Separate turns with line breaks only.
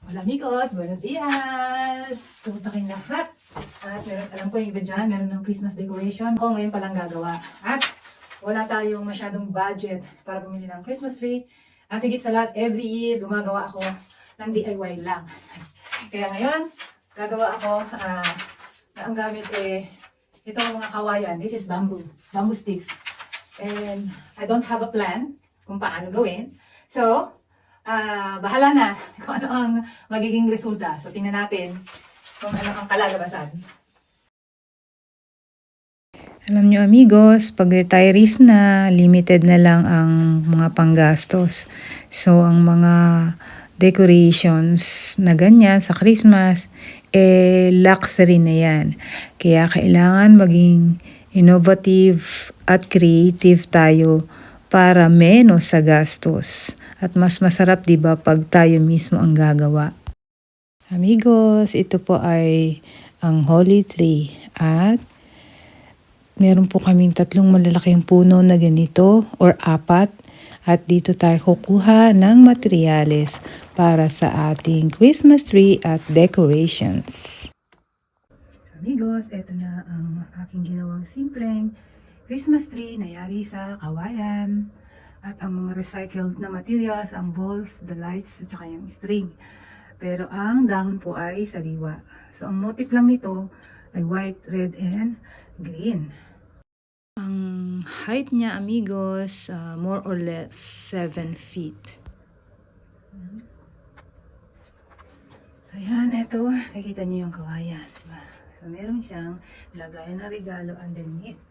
Hola amigos, buenos dias! Kumusta kayong lahat? At alam ko yung iba dyan, meron ng Christmas decoration. Ako ngayon palang gagawa. At wala tayong masyadong budget para bumili ng Christmas tree. At higit sa lahat, every year gumagawa ako ng DIY lang. Kaya ngayon, gagawa ako na ang gamit itong mga kawayan. This is bamboo sticks. And I don't have a plan kung paano gawin. So, bahala na kung ano ang magiging resulta. So, tingnan natin kung ano ang kalalabasan.
Alam nyo amigos, pag retirees na, limited na lang ang mga panggastos. So, ang mga decorations na ganyan sa Christmas, luxury na yan. Kaya kailangan maging innovative at creative tayo para menos sa gastos. At mas masarap 'di ba pag tayo mismo ang gagawa. Amigos, ito po ay ang holy tree at meron po kaming 3 malalaking puno na ganito or 4 at dito tayo kukuha ng materyales para sa ating Christmas tree at decorations.
Amigos, ito na ang aking ginawang simpleng Christmas tree na yari sa kawayan. At ang mga recycled na materials, ang balls, the lights, at saka yung string. Pero ang dahon po ay sariwa. So ang motif lang nito ay white, red, and green.
Ang height niya amigos, more or less 7 feet.
So yan, ito, nakikita niyo yung kawayan. Diba? So meron siyang lagayan na regalo underneath.